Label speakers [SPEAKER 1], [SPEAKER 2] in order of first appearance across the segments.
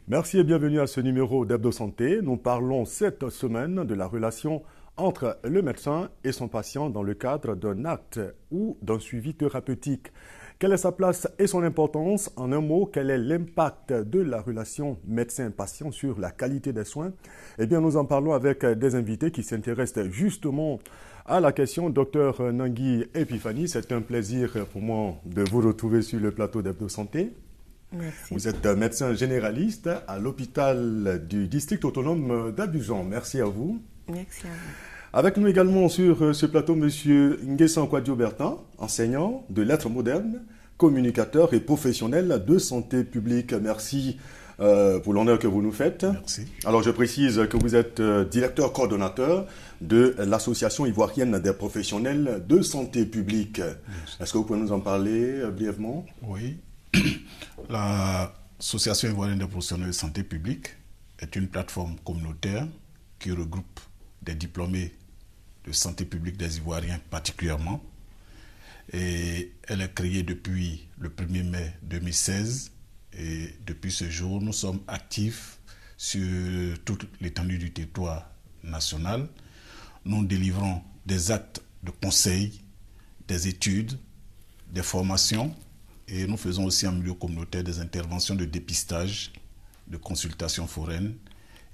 [SPEAKER 1] Merci et bienvenue à ce numéro d'Hebdo Santé. Nous parlons cette semaine de la relation entre le médecin et son patient dans le cadre d'un acte ou d'un suivi thérapeutique. Quelle est sa place et son importance? En un mot, quel est l'impact de la relation médecin-patient sur la qualité des soins? Eh bien, nous en parlons avec des invités qui s'intéressent justement à la question. Docteur Nangui Epiphanie, c'est un plaisir pour moi de vous retrouver sur le plateau d'Hebdo Santé.
[SPEAKER 2] Merci.
[SPEAKER 1] Vous êtes médecin généraliste à l'hôpital du district autonome d'Abidjan. Merci à vous.
[SPEAKER 2] Merci à vous.
[SPEAKER 1] Avec nous également sur ce plateau, M. Nguessan Kwadjo-Bertin, enseignant de lettres modernes, communicateur et professionnel de santé publique. Merci pour l'honneur que vous nous faites.
[SPEAKER 3] Merci.
[SPEAKER 1] Alors, je précise que vous êtes directeur coordonnateur de l'Association ivoirienne des professionnels de santé publique. Est-ce que vous pouvez nous en parler brièvement?
[SPEAKER 3] Oui. L'Association ivoirienne des professionnels de santé publique est une plateforme communautaire qui regroupe des diplômés de santé publique des Ivoiriens particulièrement. Et elle est créée depuis le 1er mai 2016. Et depuis ce jour, nous sommes actifs sur toute l'étendue du territoire national. Nous délivrons des actes de conseil, des études, des formations. Et nous faisons aussi en milieu communautaire des interventions de dépistage, de consultation foraine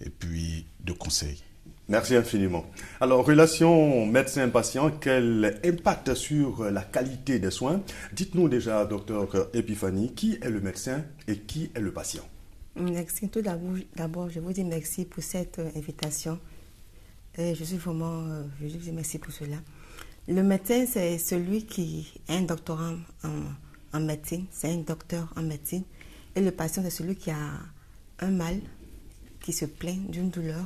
[SPEAKER 3] et puis de conseil.
[SPEAKER 1] Merci infiniment. Alors, relation médecin-patient, quel impact sur la qualité des soins? Dites-nous déjà, docteur Epiphanie, qui est le médecin et qui est le patient?
[SPEAKER 2] Merci. Tout d'abord, je vous dis merci pour cette invitation. Et je suis vraiment, je vous dis merci pour cela. Le médecin, c'est celui qui a un doctorat en médecine, c'est un docteur en médecine. Et le patient, c'est celui qui a un mal, qui se plaint d'une douleur,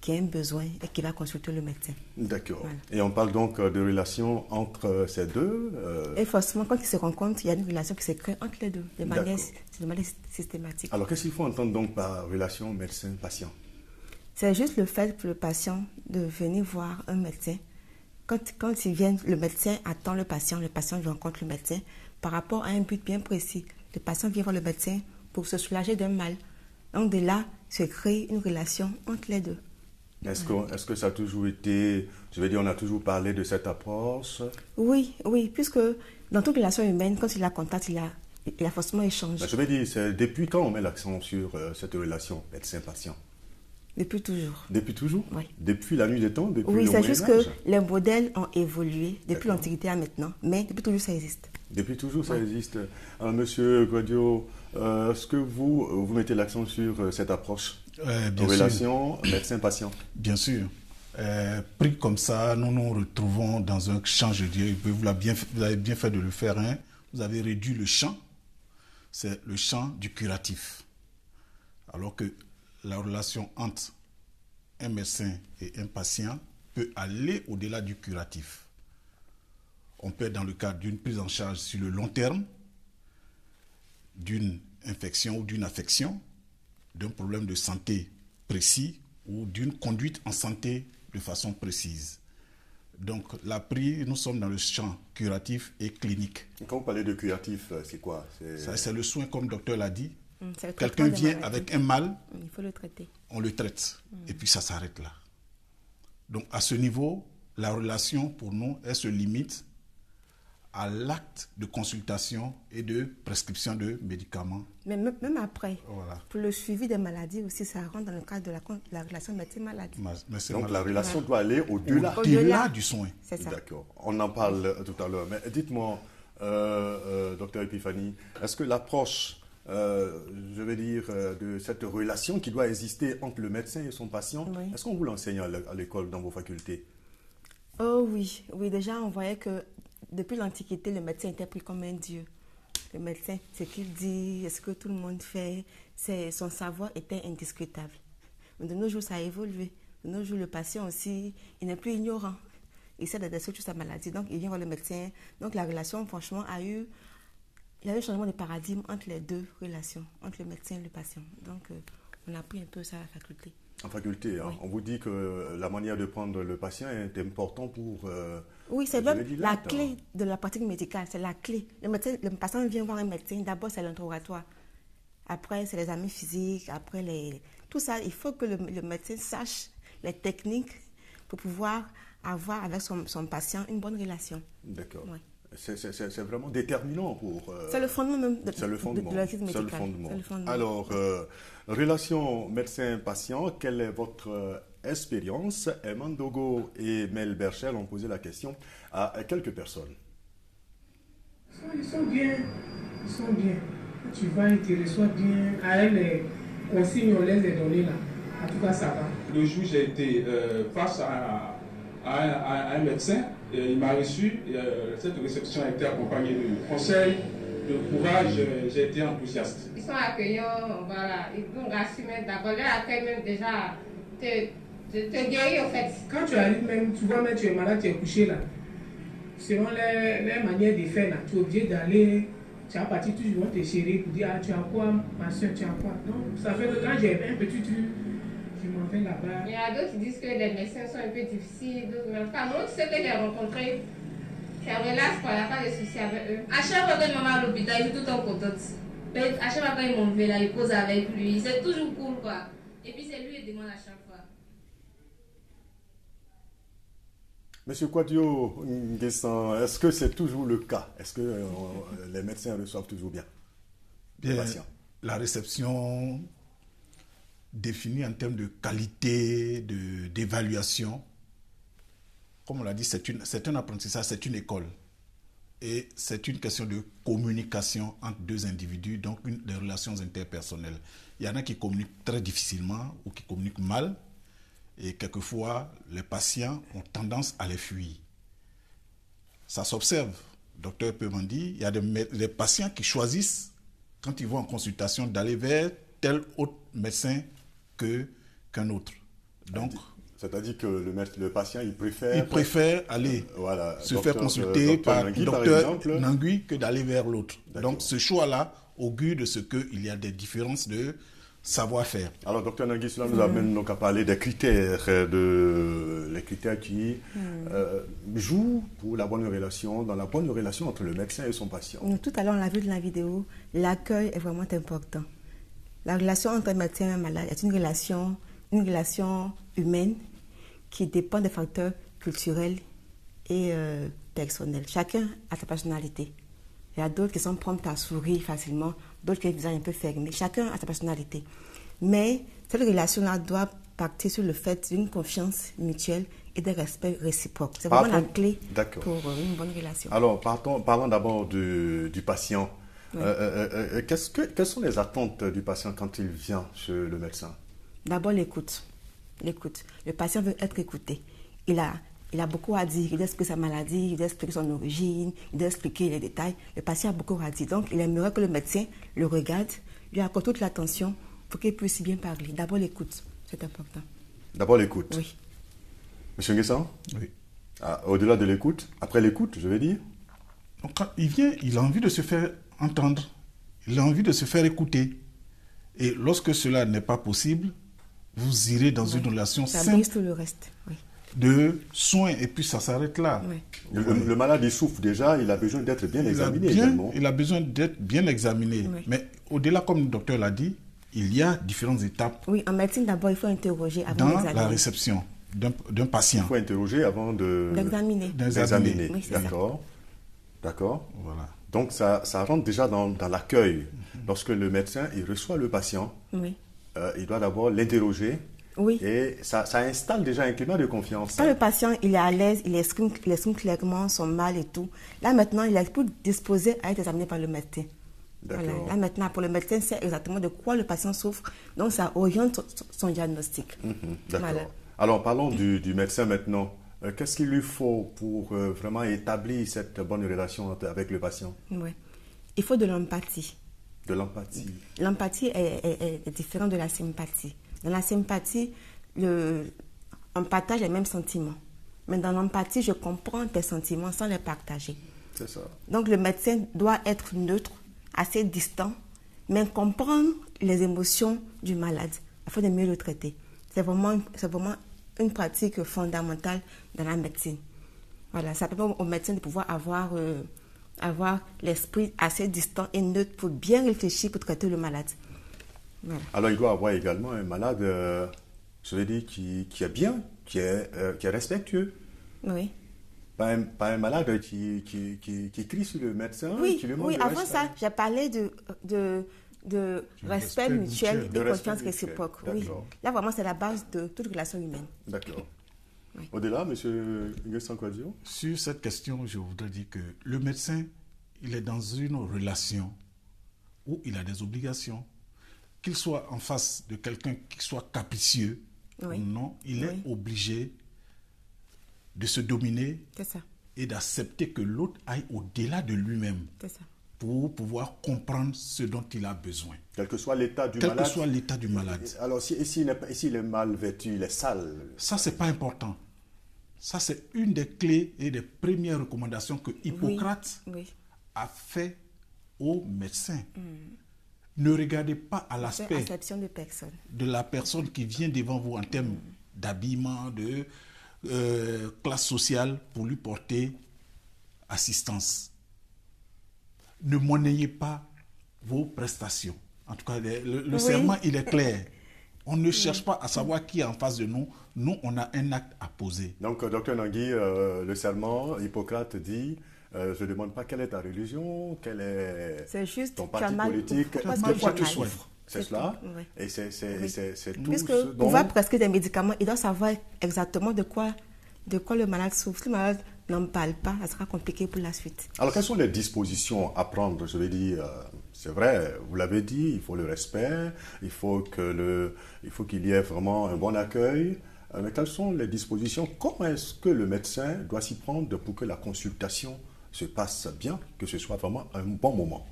[SPEAKER 2] qui a un besoin et qui va consulter le médecin.
[SPEAKER 1] D'accord.
[SPEAKER 2] Voilà.
[SPEAKER 1] Et on parle donc de relation entre ces deux.
[SPEAKER 2] Et forcément, quand ils se rencontrent, il y a une relation qui se crée entre les deux, de manière systématique.
[SPEAKER 1] Alors, qu'est-ce qu'il faut entendre donc par relation médecin-patient?
[SPEAKER 2] C'est juste le fait pour le patient de venir voir un médecin. Quand il vient, le médecin attend le patient rencontre le médecin par rapport à un but bien précis. Le patient vient voir le médecin pour se soulager d'un mal. Donc de là, se crée une relation entre les deux.
[SPEAKER 1] Est-ce que ça a toujours été, je veux dire, on a toujours parlé de cette approche?
[SPEAKER 2] Oui, puisque dans toute relation humaine, quand il la contacte, il a forcément échangé.
[SPEAKER 1] Je veux dire, c'est depuis quand on met l'accent sur cette relation médecin-patient?
[SPEAKER 2] Depuis toujours.
[SPEAKER 1] Depuis toujours?
[SPEAKER 2] Oui.
[SPEAKER 1] Depuis la nuit des temps? Depuis
[SPEAKER 2] Oui,
[SPEAKER 1] le
[SPEAKER 2] c'est juste
[SPEAKER 1] Moyen-Âge?
[SPEAKER 2] que les modèles ont évolué depuis l'Antiquité à maintenant, mais depuis toujours ça existe.
[SPEAKER 1] Depuis toujours, ça existe. Monsieur Guadio, est-ce que vous mettez l'accent sur cette approche
[SPEAKER 3] Bien
[SPEAKER 1] relation médecin-patient?
[SPEAKER 3] Bien sûr. Pris comme ça, nous nous retrouvons dans un champ, je dirais, vous avez bien fait de le faire, hein. Vous avez réduit le champ, c'est le champ du curatif. Alors que la relation entre un médecin et un patient peut aller au-delà du curatif. On peut être dans le cadre d'une prise en charge sur le long terme, d'une infection ou d'une affection, d'un problème de santé précis ou d'une conduite en santé de façon précise. Donc, nous sommes dans le champ curatif et clinique.
[SPEAKER 1] Quand vous parlez de curatif, c'est quoi?
[SPEAKER 3] C'est le soin, comme le docteur l'a dit.
[SPEAKER 2] C'est
[SPEAKER 3] Quelqu'un vient avec un mal,
[SPEAKER 2] il faut le traiter.
[SPEAKER 3] on le traite. Et puis ça s'arrête là. Donc, à ce niveau, la relation pour nous, elle se limite à l'acte de consultation et de prescription de médicaments.
[SPEAKER 2] Mais même après,
[SPEAKER 3] Voilà.
[SPEAKER 2] pour le suivi des maladies aussi, ça rentre dans le cadre de la relation médecin-maladie.
[SPEAKER 1] Donc la relation doit aller au-delà.
[SPEAKER 3] Au-delà du soin.
[SPEAKER 2] C'est ça.
[SPEAKER 1] D'accord. On en parle tout à l'heure. Mais dites-moi, docteur Epiphanie, est-ce que l'approche, je veux dire, de cette relation qui doit exister entre le médecin et son patient,
[SPEAKER 2] Oui.
[SPEAKER 1] est-ce qu'on vous l'enseigne à l'école, dans vos facultés?
[SPEAKER 2] Oh oui, déjà on voyait que depuis l'Antiquité, le médecin était pris comme un dieu. Le médecin, ce qu'il dit, ce que tout le monde fait, son savoir était indiscutable. Mais de nos jours, ça a évolué. De nos jours, le patient aussi, il n'est plus ignorant. Il sait de sur sa maladie, donc il vient voir le médecin. Donc la relation, franchement, il y a eu un changement de paradigme entre les deux relations, entre le médecin et le patient. Donc on a appris un peu ça à la faculté.
[SPEAKER 1] En faculté, hein.
[SPEAKER 2] Oui.
[SPEAKER 1] On vous dit que la manière de prendre le patient est importante pour...
[SPEAKER 2] Oui, c'est même la
[SPEAKER 1] l'acte,
[SPEAKER 2] clé de la pratique médicale, c'est la clé. Le patient vient voir un médecin, d'abord c'est l'interrogatoire. Après, c'est les amis physiques. Après, tout ça, il faut que le médecin sache les techniques pour pouvoir avoir avec son patient une bonne relation.
[SPEAKER 1] D'accord.
[SPEAKER 2] Ouais.
[SPEAKER 1] C'est vraiment déterminant pour...
[SPEAKER 2] c'est le fondement même de la crise
[SPEAKER 1] C'est le
[SPEAKER 2] médicale.
[SPEAKER 1] fondement. Alors, relation médecin-patient, quelle est votre expérience? Mandogo et Mel Berchel ont posé la question à quelques personnes.
[SPEAKER 4] Ils sont bien. Ils sont bien. Quand tu vas, ils te reçoivent bien. Avec les consignes, on les a données là. En tout cas, ça va.
[SPEAKER 5] Le jour où j'ai été face à un médecin, il m'a reçu. Cette réception a été accompagnée de conseils, de courage. J'ai été enthousiaste.
[SPEAKER 6] Ils sont accueillants, voilà. Ils vont rassurer d'abord. Leur accueil même déjà te guérit au fait.
[SPEAKER 4] Quand tu arrives même, tu vois même tu es malade, tu es couché là. Selon les manières de faire là, tu es obligé d'aller. Tu as parti toujours te chérir pour dire tu as quoi, ma soeur, tu as quoi. Donc ça fait que quand j'ai un petit truc, je m'en vais là-bas.
[SPEAKER 6] Il y a d'autres qui disent que les médecins sont un peu difficiles, d'autres même pas. Moi, ceux que j'ai rencontrés, c'est relax quoi, il n'y a pas de soucis avec eux.
[SPEAKER 7] À chaque fois que je maman à l'hôpital, ils sont tout le temps contents. À chaque fois quand ils m'ont vu là, ils posent avec lui. C'est toujours cool quoi. Et puis c'est lui qui demande à chaque fois.
[SPEAKER 1] Monsieur Kouadio Nguessan, est-ce que c'est toujours le cas? Est-ce que les médecins reçoivent toujours bien les patients?
[SPEAKER 3] La réception définie en termes de qualité, d'évaluation, comme on l'a dit, c'est un apprentissage, c'est une école. Et c'est une question de communication entre deux individus, donc des relations interpersonnelles. Il y en a qui communiquent très difficilement ou qui communiquent mal. Et quelquefois, les patients ont tendance à les fuir. Ça s'observe. Docteur Pemandi, il y a des patients qui choisissent, quand ils vont en consultation, d'aller vers tel autre médecin qu'un autre. Donc,
[SPEAKER 1] c'est-à-dire que le patient, il préfère
[SPEAKER 3] aller se
[SPEAKER 1] docteur,
[SPEAKER 3] faire consulter par
[SPEAKER 1] Nangui,
[SPEAKER 3] docteur Nangui que d'aller vers l'autre. Donc, ce choix-là augure de ce qu'il y a des différences de savoir-faire.
[SPEAKER 1] Alors, docteur Nangui, cela nous amène donc à parler des critères, les critères qui jouent pour la bonne relation, dans la bonne relation entre le médecin et son patient.
[SPEAKER 2] Tout à l'heure, on l'a vu dans la vidéo, l'accueil est vraiment important. La relation entre médecin et un malade est une relation humaine qui dépend des facteurs culturels et personnels. Chacun a sa personnalité. Il y a d'autres qui sont promptes à sourire facilement, d'autres qui ont le visage un peu fermé. Chacun a sa personnalité. Mais cette relation-là doit partir sur le fait d'une confiance mutuelle et d'un respect réciproque. C'est vraiment la clé pour une bonne relation.
[SPEAKER 1] Alors, parlons d'abord du patient. Oui. Quelles sont les attentes du patient quand il vient chez le médecin?
[SPEAKER 2] D'abord, l'écoute. Le patient veut être écouté. Il a beaucoup à dire. Il doit expliquer sa maladie, il doit expliquer son origine, il doit expliquer les détails. Le patient a beaucoup à dire. Donc, il aimerait que le médecin le regarde, lui accorde toute l'attention pour qu'il puisse bien parler. D'abord, l'écoute. C'est important.
[SPEAKER 1] D'abord, l'écoute.
[SPEAKER 2] Oui.
[SPEAKER 1] Monsieur Nguessan?
[SPEAKER 3] Oui.
[SPEAKER 1] Au-delà de l'écoute, après l'écoute, je vais dire.
[SPEAKER 3] Donc, quand il vient, il a envie de se faire entendre. Il a envie de se faire écouter. Et lorsque cela n'est pas possible, vous irez dans une relation
[SPEAKER 2] simple tout le reste. Oui.
[SPEAKER 3] De soins, et puis ça s'arrête là.
[SPEAKER 2] Oui.
[SPEAKER 1] Le malade, il souffre déjà, il a besoin d'être bien examiné.
[SPEAKER 3] Il a besoin d'être bien examiné.
[SPEAKER 2] Oui.
[SPEAKER 3] Mais au-delà, comme le docteur l'a dit, il y a différentes étapes.
[SPEAKER 2] Oui, en médecine, d'abord, il faut interroger avant d'examiner.
[SPEAKER 3] Dans la réception d'un patient.
[SPEAKER 1] Il faut interroger avant
[SPEAKER 2] d'examiner.
[SPEAKER 1] Oui, D'accord.
[SPEAKER 3] Voilà.
[SPEAKER 1] Donc, ça rentre déjà dans l'accueil. Lorsque le médecin il reçoit le patient, il doit d'abord l'interroger.
[SPEAKER 2] Oui.
[SPEAKER 1] Et ça installe déjà un climat de confiance.
[SPEAKER 2] Quand le patient il est à l'aise, il exprime clairement son mal et tout, là maintenant, il est plus disposé à être examiné par le médecin.
[SPEAKER 1] D'accord.
[SPEAKER 2] Voilà. Là maintenant, pour le médecin, c'est exactement de quoi le patient souffre. Donc, ça oriente son diagnostic.
[SPEAKER 1] D'accord.
[SPEAKER 2] Voilà.
[SPEAKER 1] Alors, parlons du médecin maintenant. Qu'est-ce qu'il lui faut pour vraiment établir cette bonne relation avec le patient?
[SPEAKER 2] Oui. Il faut de l'empathie.
[SPEAKER 1] De l'empathie.
[SPEAKER 2] L'empathie est différente de la sympathie. Dans la sympathie, on partage les mêmes sentiments. Mais dans l'empathie, je comprends tes sentiments sans les partager.
[SPEAKER 1] C'est ça.
[SPEAKER 2] Donc le médecin doit être neutre, assez distant, mais comprendre les émotions du malade afin de mieux le traiter. C'est vraiment une pratique fondamentale dans la médecine. Voilà, ça permet au médecin de pouvoir avoir l'esprit assez distant et neutre pour bien réfléchir pour traiter le malade. Voilà.
[SPEAKER 1] Alors, il doit avoir également un malade, je veux dire, qui est bien, qui est respectueux.
[SPEAKER 2] Oui.
[SPEAKER 1] Pas un malade qui crie sur le médecin,
[SPEAKER 2] Oui,
[SPEAKER 1] qui lui demande
[SPEAKER 2] oui.
[SPEAKER 1] de
[SPEAKER 2] Avant
[SPEAKER 1] respect.
[SPEAKER 2] ça, j'ai parlé de respect mutuel
[SPEAKER 1] De
[SPEAKER 2] et
[SPEAKER 1] respect
[SPEAKER 2] confiance
[SPEAKER 1] mutuel.
[SPEAKER 2] réciproque. Oui.
[SPEAKER 1] D'accord.
[SPEAKER 2] Là, vraiment, c'est la base de toute relation humaine.
[SPEAKER 1] D'accord.
[SPEAKER 2] Oui.
[SPEAKER 1] Au-delà, M. Nguessan Kouadio?
[SPEAKER 3] Sur cette question, je voudrais dire que le médecin, il est dans une relation où il a des obligations. Qu'il soit en face de quelqu'un qui soit capricieux
[SPEAKER 2] Oui.
[SPEAKER 3] ou non, il est
[SPEAKER 2] Oui.
[SPEAKER 3] obligé de se dominer
[SPEAKER 2] C'est ça.
[SPEAKER 3] et d'accepter que l'autre aille au-delà de lui-même
[SPEAKER 2] C'est ça.
[SPEAKER 3] pour pouvoir comprendre ce dont il a besoin.
[SPEAKER 1] Quel que soit l'état du
[SPEAKER 3] Quel
[SPEAKER 1] malade.
[SPEAKER 3] que soit l'état du malade.
[SPEAKER 1] Alors, s'il est mal vêtu, il est sale.
[SPEAKER 3] Ça, c'est pas important. Ça, c'est une des clés et des premières recommandations que Hippocrate
[SPEAKER 2] Oui.
[SPEAKER 3] a fait aux médecins. Ne regardez pas à
[SPEAKER 2] C'est
[SPEAKER 3] l'aspect
[SPEAKER 2] acception de personne.
[SPEAKER 3] de la personne qui vient devant vous en termes d'habillement, de classe sociale pour lui porter assistance. Ne monnayez pas vos prestations. En tout cas, le serment, il est clair. On ne cherche pas à savoir qui est en face de nous. Nous, on a un acte à poser.
[SPEAKER 1] Donc, Dr Nangui, le serment, Hippocrate dit, je ne demande pas quelle est ta religion, quel est
[SPEAKER 2] C'est juste
[SPEAKER 1] ton
[SPEAKER 2] tu as
[SPEAKER 1] parti
[SPEAKER 2] mal-
[SPEAKER 1] politique,
[SPEAKER 2] parce
[SPEAKER 1] de
[SPEAKER 2] que
[SPEAKER 1] quoi
[SPEAKER 2] tu
[SPEAKER 1] tu
[SPEAKER 2] as mal.
[SPEAKER 1] souffres. C'est cela.
[SPEAKER 2] Oui.
[SPEAKER 1] Et c'est tout
[SPEAKER 2] Puisque
[SPEAKER 1] ce
[SPEAKER 2] pour
[SPEAKER 1] dont...
[SPEAKER 2] pouvoir prescrire des médicaments, il doit savoir exactement de quoi le malade souffre. Si le malade n'en parle pas, ça sera compliqué pour la suite.
[SPEAKER 1] Alors, quelles sont les dispositions à prendre? Je vais dire, c'est vrai, vous l'avez dit, il faut le respect, il faut qu'il y ait vraiment un bon accueil. Mais quelles sont les dispositions? Comment est-ce que le médecin doit s'y prendre pour que la consultation se passe bien, que ce soit vraiment un bon moment?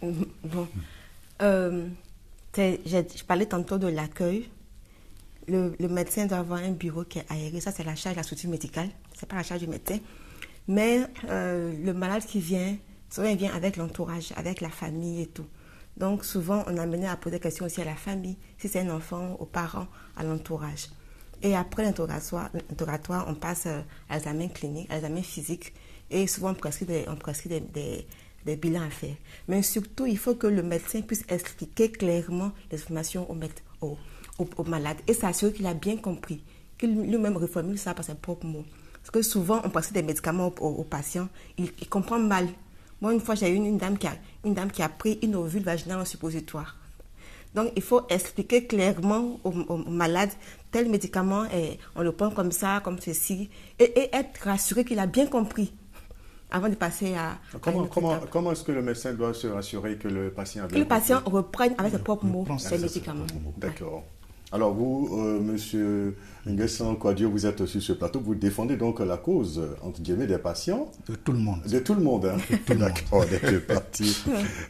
[SPEAKER 2] Bon. Je parlais tantôt de l'accueil. Le médecin doit avoir un bureau qui est aéré. Ça, c'est la charge de la structure médicale. Ce n'est pas la charge du médecin. Mais le malade qui vient, souvent il vient avec l'entourage, avec la famille et tout. Donc souvent, on a amené à poser des questions aussi à la famille, si c'est un enfant, aux parents, à l'entourage. Et après l'interrogatoire, on passe à l'examen clinique, à l'examen physique. Et souvent, on prescrit des bilans à faire. Mais surtout, il faut que le médecin puisse expliquer clairement les informations au malade et s'assurer qu'il a bien compris, qu'il lui-même reformule ça par ses propres mots. Parce que souvent, on prescrit des médicaments aux patients, il comprend mal. Moi, une fois, j'ai eu une dame qui a pris une ovule vaginale en suppositoire. Donc, il faut expliquer clairement au malade tel médicament, on le prend comme ça, comme ceci, et être rassuré qu'il a bien compris avant de passer à
[SPEAKER 1] Comment est-ce que le médecin doit se rassurer que le patient a bien
[SPEAKER 2] que le patient
[SPEAKER 1] compris?
[SPEAKER 2] reprenne avec ses propres mots
[SPEAKER 3] ses
[SPEAKER 2] les médicaments.
[SPEAKER 1] D'accord. Alors vous, Monsieur Nguessan Kouadio, vous êtes sur ce plateau, vous défendez donc la cause, entre guillemets, des patients.
[SPEAKER 3] De tout le monde.
[SPEAKER 1] De tout le monde, hein. D'accord, des parties.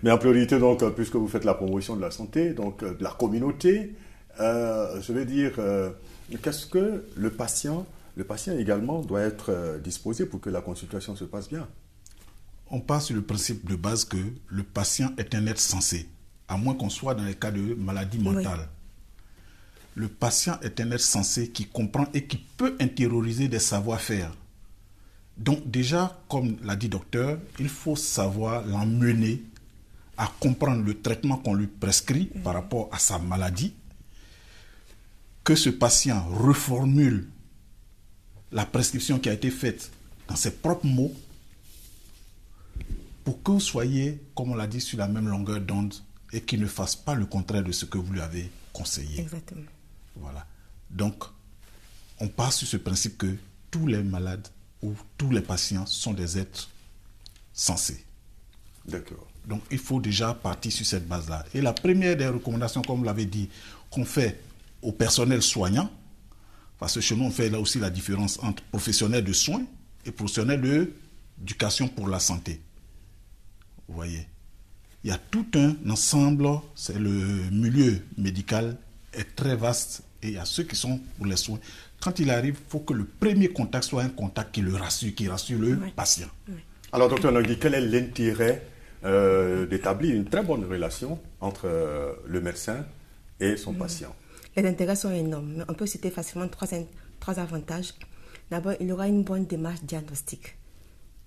[SPEAKER 1] Mais en priorité, donc, puisque vous faites la promotion de la santé, donc de la communauté, je vais dire, qu'est-ce que le patient également doit être disposé pour que la consultation se passe bien?
[SPEAKER 3] On part sur le principe de base que le patient est un être sensé, à moins qu'on soit dans les cas de maladie mentale. Oui. Le patient est un être sensé qui comprend et qui peut intérioriser des savoir-faire. Donc déjà, comme l'a dit le docteur, il faut savoir l'emmener à comprendre le traitement qu'on lui prescrit par rapport à sa maladie, que ce patient reformule la prescription qui a été faite dans ses propres mots pour que vous soyez, comme on l'a dit, sur la même longueur d'onde et qu'il ne fasse pas le contraire de ce que vous lui avez conseillé.
[SPEAKER 2] Exactement.
[SPEAKER 3] Voilà. Donc, on part sur ce principe que tous les malades ou tous les patients sont des êtres sensés.
[SPEAKER 1] D'accord.
[SPEAKER 3] Donc, il faut déjà partir sur cette base-là. Et la première des recommandations, comme vous l'avez dit, qu'on fait au personnel soignant, parce que chez nous, on fait là aussi la différence entre professionnels de soins et professionnels d'éducation pour la santé. Vous voyez, il y a tout un ensemble, c'est le milieu médical est très vaste et il y a ceux qui sont pour les soins. Quand il arrive, il faut que le premier contact soit un contact qui le rassure, qui rassure le patient.
[SPEAKER 2] Oui.
[SPEAKER 1] Alors, docteur Nangui, quel est l'intérêt d'établir une très bonne relation entre le médecin et son patient?
[SPEAKER 2] Les intérêts sont énormes. On peut citer facilement trois avantages. D'abord, il y aura une bonne démarche diagnostique.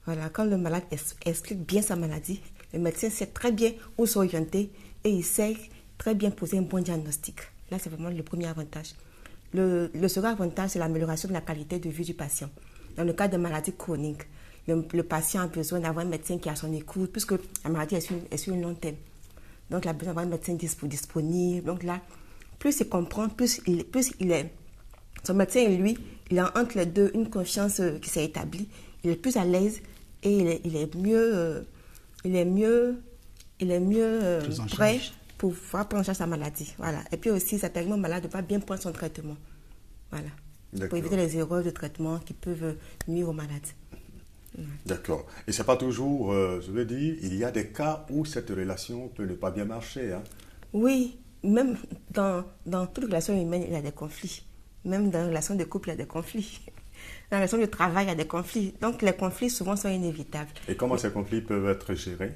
[SPEAKER 2] Voilà, quand le malade explique bien sa maladie, le médecin sait très bien où s'orienter et il sait très bien poser un bon diagnostic. Là, c'est vraiment le premier avantage. Le second avantage, c'est l'amélioration de la qualité de vie du patient. Dans le cas de maladies chroniques, le patient a besoin d'avoir un médecin qui est à son écoute, puisque la maladie est sur une longue terme. Donc, il a besoin d'avoir un médecin disponible. Donc là, plus il comprend, plus il est... Son médecin et lui, il a entre les deux une confiance qui s'est établie. Il est plus à l'aise et il est mieux prêt pour pouvoir prendre en charge sa maladie. Voilà. Et puis aussi, ça permet au malade de pas bien prendre son traitement. Voilà. Pour éviter les erreurs de traitement qui peuvent nuire au malade.
[SPEAKER 1] D'accord. Et c'est pas toujours, je veux dire, il y a des cas où cette relation peut ne pas bien marcher. Hein?
[SPEAKER 2] Oui, même dans toute relation humaine, il y a des conflits. Même dans la relation de couple, il y a des conflits. Dans la relation de travail, il y a des conflits. Donc, les conflits, souvent, sont inévitables.
[SPEAKER 1] Et comment ces conflits peuvent être gérés?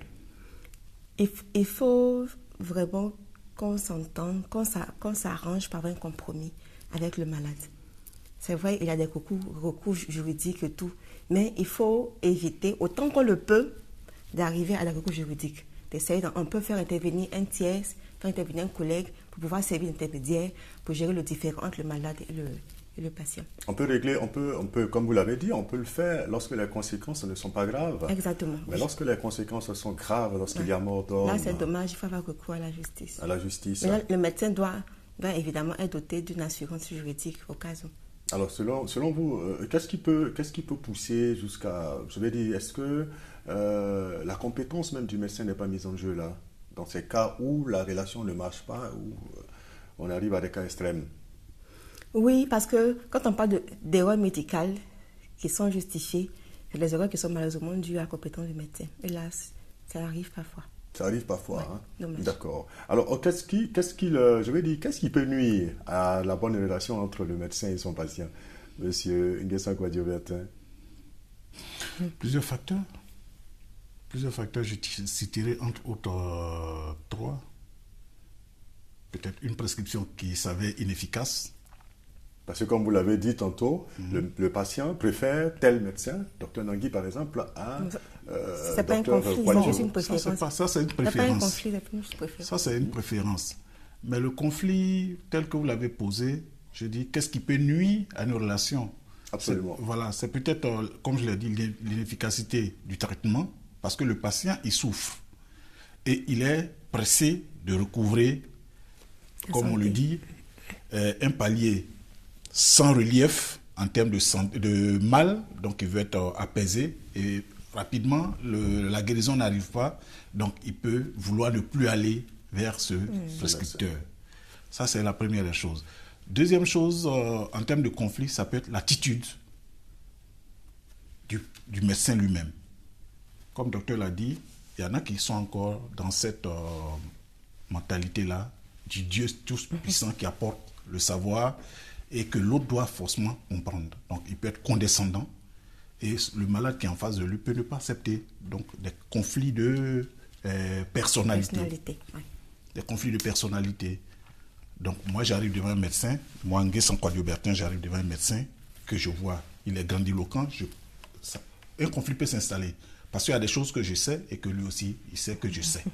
[SPEAKER 2] Il faut vraiment qu'on s'entende, qu'on s'arrange par un compromis avec le malade. C'est vrai, il y a des recours juridiques et tout, mais il faut éviter, autant qu'on le peut, d'arriver à des recours juridiques. On peut faire intervenir un tiers, faire intervenir un collègue pour pouvoir servir d'intermédiaire pour gérer le différend entre le malade et le patient.
[SPEAKER 1] On peut régler, on peut, comme vous l'avez dit, on peut le faire lorsque les conséquences ne sont pas graves.
[SPEAKER 2] Exactement.
[SPEAKER 1] Mais lorsque les conséquences sont graves, lorsqu'il y a mort d'homme...
[SPEAKER 2] Là, c'est dommage, il faut avoir recours à la justice.
[SPEAKER 1] À la justice.
[SPEAKER 2] Mais là, le médecin doit évidemment être doté d'une assurance juridique au cas où.
[SPEAKER 1] Alors, selon vous, qu'est-ce qui peut pousser jusqu'à... Je vais dire, est-ce que la compétence même du médecin n'est pas mise en jeu là, dans ces cas où la relation ne marche pas, où on arrive à des cas extrêmes?
[SPEAKER 2] Oui, parce que quand on parle d'erreurs médicales qui sont justifiées, c'est des erreurs qui sont malheureusement dues à la compétence du médecin. Hélas, ça arrive parfois.
[SPEAKER 1] Ça arrive parfois,
[SPEAKER 2] ouais,
[SPEAKER 1] hein?
[SPEAKER 2] Dommage.
[SPEAKER 1] D'accord. Alors, qu'est-ce qui peut nuire à la bonne relation entre le médecin et son patient, Monsieur Nguessan Kouadio-Bertin?
[SPEAKER 3] Plusieurs facteurs. Je citerai entre autres 3. Peut-être une prescription qui s'avère inefficace.
[SPEAKER 1] Parce que comme vous l'avez dit tantôt, le patient préfère tel médecin, Dr Nangui par exemple, à
[SPEAKER 2] c'est pas un conflit, c'est juste une préférence.
[SPEAKER 3] Ça, c'est une préférence.
[SPEAKER 2] C'est pas un conflit, c'est une préférence.
[SPEAKER 3] Ça, c'est une préférence. Mais le conflit, tel que vous l'avez posé, je dis, qu'est-ce qui peut nuire à une relation?
[SPEAKER 1] Absolument.
[SPEAKER 3] Voilà, c'est peut-être, comme je l'ai dit, l'inefficacité du traitement, parce que le patient, il souffre. Et il est pressé de recouvrer, comme on le dit, un palier sans relief en termes de mal, donc il veut être apaisé et rapidement la guérison n'arrive pas, donc il peut vouloir ne plus aller vers ce prescripteur. Ça, c'est la première des choses. Deuxième chose, en termes de conflit, ça peut être l'attitude du médecin lui-même. Comme le docteur l'a dit, il y en a qui sont encore dans cette mentalité-là du Dieu tout-puissant qui apporte le savoir et que l'autre doit forcément comprendre. Donc, il peut être condescendant et le malade qui est en face de lui peut ne pas accepter. Donc, des conflits de personnalité.
[SPEAKER 2] Ouais.
[SPEAKER 3] Des conflits de personnalité. Donc, moi, j'arrive devant un médecin. Moi, Nguessan Kouadio-Bertin, j'arrive devant un médecin que je vois, il est grandiloquent. Un conflit peut s'installer. Parce qu'il y a des choses que je sais et que lui aussi, il sait que je sais.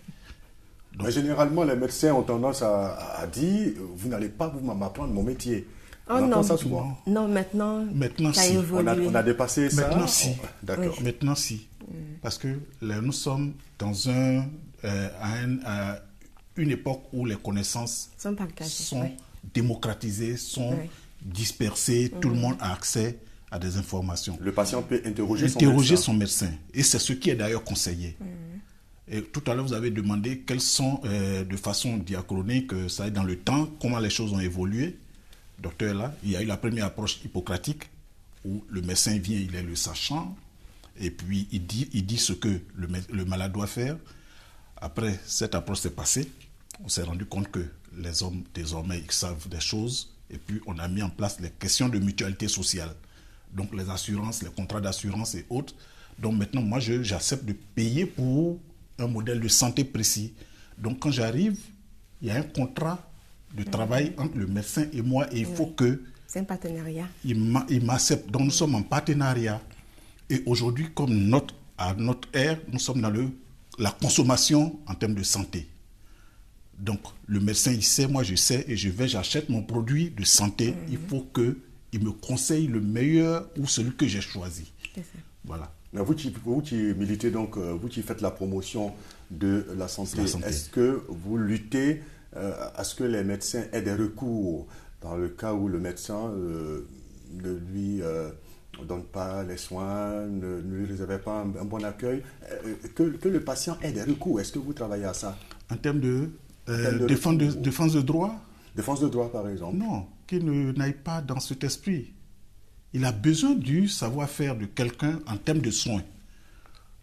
[SPEAKER 1] Donc, mais généralement, les médecins ont tendance à dire « Vous n'allez pas m'apprendre mon métier ».
[SPEAKER 2] Oh non, ça souvent. Non, maintenant ça a évolué.
[SPEAKER 1] On a dépassé ça.
[SPEAKER 3] Maintenant, si.
[SPEAKER 1] D'accord.
[SPEAKER 3] Oui. Maintenant, si. Parce que là, nous sommes dans une époque où les connaissances sont démocratisées, sont dispersées, tout le monde a accès à des informations.
[SPEAKER 1] Le patient peut interroger
[SPEAKER 3] son médecin. Et c'est ce qui est d'ailleurs conseillé. Et tout à l'heure, vous avez demandé quelles sont, de façon diachronique, ça est dans le temps, comment les choses ont évolué. Docteur, là, il y a eu la première approche hippocratique où le médecin vient, il est le sachant, et puis il dit ce que le malade doit faire. Après, cette approche s'est passée. On s'est rendu compte que les hommes, désormais, ils savent des choses, et puis on a mis en place les questions de mutualité sociale. Donc les assurances, les contrats d'assurance et autres. Donc maintenant, moi, j'accepte de payer pour un modèle de santé précis. Donc quand j'arrive, il y a un contrat de travail entre le médecin et moi et il faut que...
[SPEAKER 2] C'est un partenariat.
[SPEAKER 3] Il m'accepte. Donc nous sommes en partenariat. Et aujourd'hui, comme à notre ère, nous sommes dans la consommation en termes de santé. Donc, le médecin, il sait, moi je sais, et j'achète mon produit de santé. Il faut qu'il me conseille le meilleur ou celui que j'ai choisi.
[SPEAKER 2] C'est ça.
[SPEAKER 3] Voilà.
[SPEAKER 1] Vous qui militez donc, vous qui faites la promotion de la santé, est-ce que vous luttez à ce que les médecins aient des recours dans le cas où le médecin ne lui donne pas les soins, ne lui réserve pas un bon accueil, que le patient ait des recours? Est-ce que vous travaillez à ça?
[SPEAKER 3] En termes de défense de droit?
[SPEAKER 1] Défense de droit, par exemple?
[SPEAKER 3] Non, qu'il n'aille pas dans cet esprit. Il a besoin du savoir-faire de quelqu'un en termes de soins.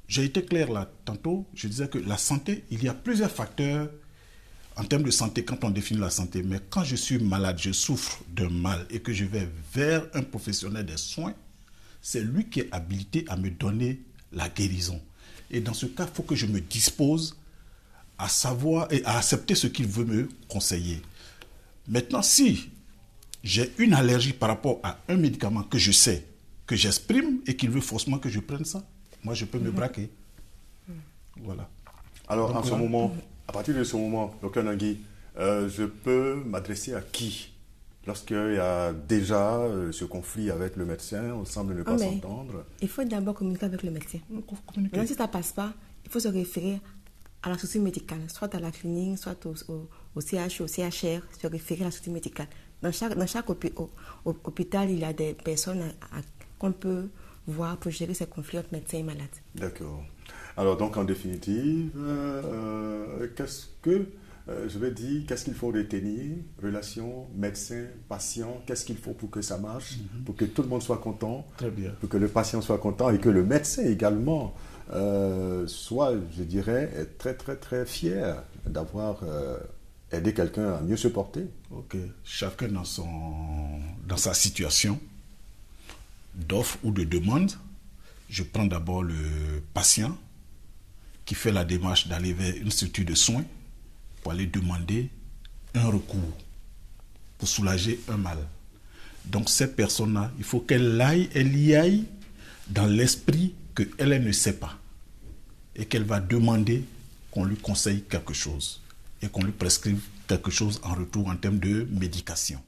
[SPEAKER 3] J'ai été clair là, tantôt, je disais que la santé, il y a plusieurs facteurs en termes de santé quand on définit la santé. Mais quand je suis malade, je souffre d'un mal et que je vais vers un professionnel des soins, c'est lui qui est habilité à me donner la guérison. Et dans ce cas, il faut que je me dispose à savoir et à accepter ce qu'il veut me conseiller. Maintenant, si j'ai une allergie par rapport à un médicament que je sais, que j'exprime et qu'il veut forcément que je prenne ça, moi je peux me braquer. Voilà.
[SPEAKER 1] Alors,
[SPEAKER 3] donc,
[SPEAKER 1] ce moment, à partir de ce moment, Dr Nangui, je peux m'adresser à qui? Lorsqu'il y a déjà ce conflit avec le médecin, on semble ne pas s'entendre.
[SPEAKER 2] Il faut d'abord communiquer avec le médecin. Maintenant, si ça ne passe pas, il faut se référer à la structure médicale, soit à la clinique, soit au CH, au CHR, se référer à la structure médicale. Dans chaque hôpital, il y a des personnes qu'on peut voir pour gérer ces conflits entre médecins et malades.
[SPEAKER 1] D'accord. Alors, donc, en définitive, qu'est-ce que, je vais dire, qu'est-ce qu'il faut retenir? Relation médecin-patient, qu'est-ce qu'il faut pour que ça marche, pour que tout le monde soit content,
[SPEAKER 3] très bien,
[SPEAKER 1] pour que le patient soit content et que le médecin également soit, je dirais, très, très, très fier d'avoir aider quelqu'un à mieux se porter?
[SPEAKER 3] Ok. Chacun dans sa situation d'offre ou de demande. Je prends d'abord le patient qui fait la démarche d'aller vers une structure de soins pour aller demander un recours pour soulager un mal. Donc cette personne-là, il faut qu'elle y aille dans l'esprit qu'elle ne sait pas et qu'elle va demander qu'on lui conseille quelque chose et qu'on lui prescrive quelque chose en retour en termes de médication.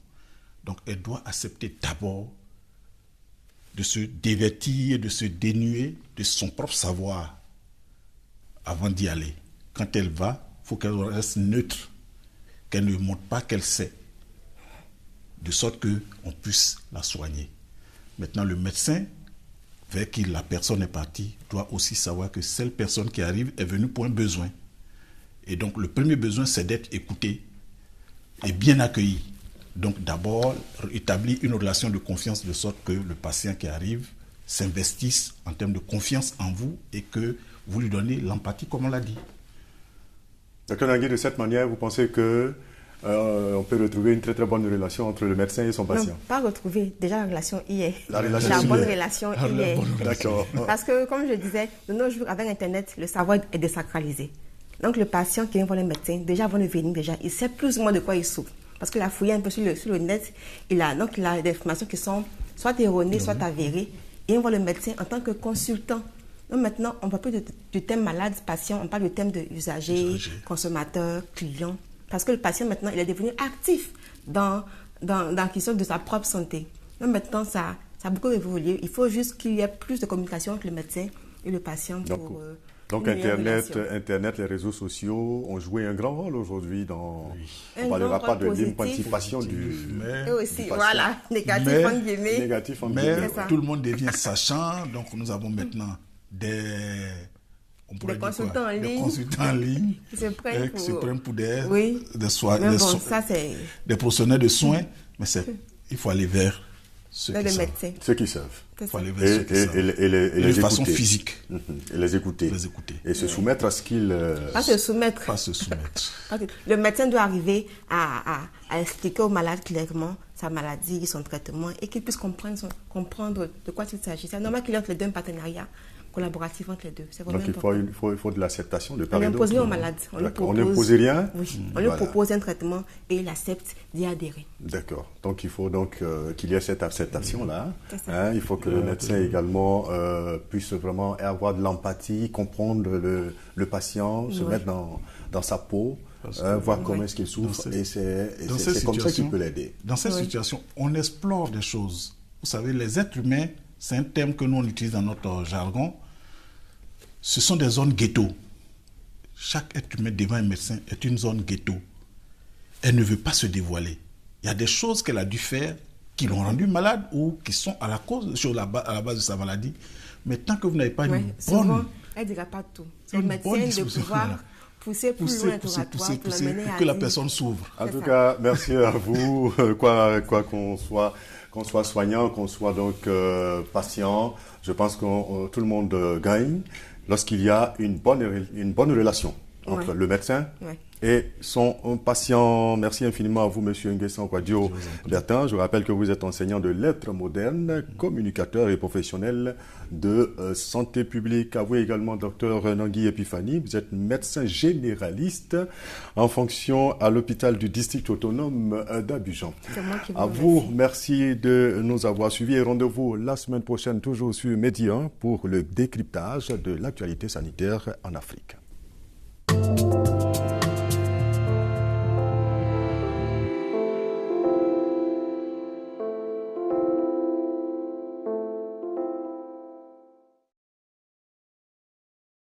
[SPEAKER 3] Donc elle doit accepter d'abord de se dévêtir, de se dénuer de son propre savoir avant d'y aller. Quand elle va, il faut qu'elle reste neutre, qu'elle ne montre pas qu'elle sait, de sorte qu'on puisse la soigner. Maintenant, le médecin, vers qui la personne est partie, doit aussi savoir que cette personne qui arrive est venue pour un besoin. Et donc, le premier besoin, c'est d'être écouté et bien accueilli. Donc, d'abord, établir une relation de confiance de sorte que le patient qui arrive s'investisse en termes de confiance en vous et que vous lui donnez l'empathie, comme on l'a dit.
[SPEAKER 1] Dr Nangui, de cette manière, vous pensez que on peut retrouver une très très bonne relation entre le médecin et son patient?
[SPEAKER 2] Non, pas retrouver. Déjà, la relation y est.
[SPEAKER 1] La
[SPEAKER 2] bonne relation y est.
[SPEAKER 1] D'accord.
[SPEAKER 2] Parce que, comme je disais, de nos jours, avec Internet, le savoir est désacralisé. Donc, le patient qui vient voir le médecin, déjà avant de venir, il sait plus ou moins de quoi il souffre. Parce qu'il a fouillé un peu sur le net, il a des informations qui sont soit erronées, soit avérées. Et on voit le médecin en tant que consultant. Donc maintenant, on ne parle plus du thème malade, patient, on parle du thème de usager, consommateur, client. Parce que le patient, maintenant, il est devenu actif dans la question de sa propre santé. Donc maintenant, ça a beaucoup évolué. Il faut juste qu'il y ait plus de communication entre le médecin et le patient.
[SPEAKER 1] Donc Internet, les réseaux sociaux ont joué un grand rôle aujourd'hui dans... Oui. On ne parlera pas de l'émancipation du
[SPEAKER 2] et aussi, patient. Voilà, négatif en guillemets.
[SPEAKER 3] Mais tout le monde devient sachant. Donc nous avons maintenant des consultants en ligne qui se prennent pour des professionnels de soins. Mais il faut aller vers ceux
[SPEAKER 1] qui savent.
[SPEAKER 3] Il faut aller vers ceux qui savent.
[SPEAKER 1] Et
[SPEAKER 3] de façon physique.
[SPEAKER 1] Et les écouter. Et se soumettre à ce qu'ils...
[SPEAKER 2] Pas se soumettre. Le médecin doit arriver à expliquer au malade clairement sa maladie, son traitement, et qu'il puisse comprendre de quoi il s'agit. C'est normal qu'il y ait les deux un partenariat collaboratif entre les deux.
[SPEAKER 1] Donc il faut de l'acceptation de part et d'autre.
[SPEAKER 2] On n'impose rien au malade.
[SPEAKER 1] On n'impose rien.
[SPEAKER 2] Oui. On lui propose un traitement et il accepte d'y adhérer.
[SPEAKER 1] D'accord. Donc il faut qu'il y ait cette acceptation-là. Il faut que le médecin également puisse vraiment avoir de l'empathie, comprendre le patient, se mettre dans sa peau, voir comment est-ce qu'il souffre et c'est comme ça qu'il peut l'aider.
[SPEAKER 3] Dans cette situation, on explore des choses. Vous savez, les êtres humains, c'est un terme que nous on utilise dans notre jargon, ce sont des zones ghetto. Chaque être humain devant un médecin est une zone ghetto. Elle ne veut pas se dévoiler. Il y a des choses qu'elle a dû faire qui l'ont rendue malade ou qui sont à la base de sa maladie. Mais tant que vous n'avez pas une bonne...
[SPEAKER 2] Souvent, elle ne dira pas tout. C'est le médecin de pouvoir pousser plus loin l'interrogatoire pour l'amener à
[SPEAKER 3] que la personne s'ouvre.
[SPEAKER 1] En tout cas, merci à vous. Quoi qu'on soit soignant, qu'on soit donc patient, je pense que tout le monde gagne lorsqu'il y a une bonne relation entre le médecin et son patient. Merci infiniment à vous, Monsieur Nguessan Kouadio Bertin. Je rappelle que vous êtes enseignant de lettres modernes, communicateur et professionnel de santé publique. À vous également, Dr Nangui Epiphanie. Vous êtes médecin généraliste en fonction à l'hôpital du district autonome d'Abidjan. À vous, merci de nous avoir suivis et rendez-vous la semaine prochaine, toujours sur Medi 1 pour le décryptage de l'actualité sanitaire en Afrique.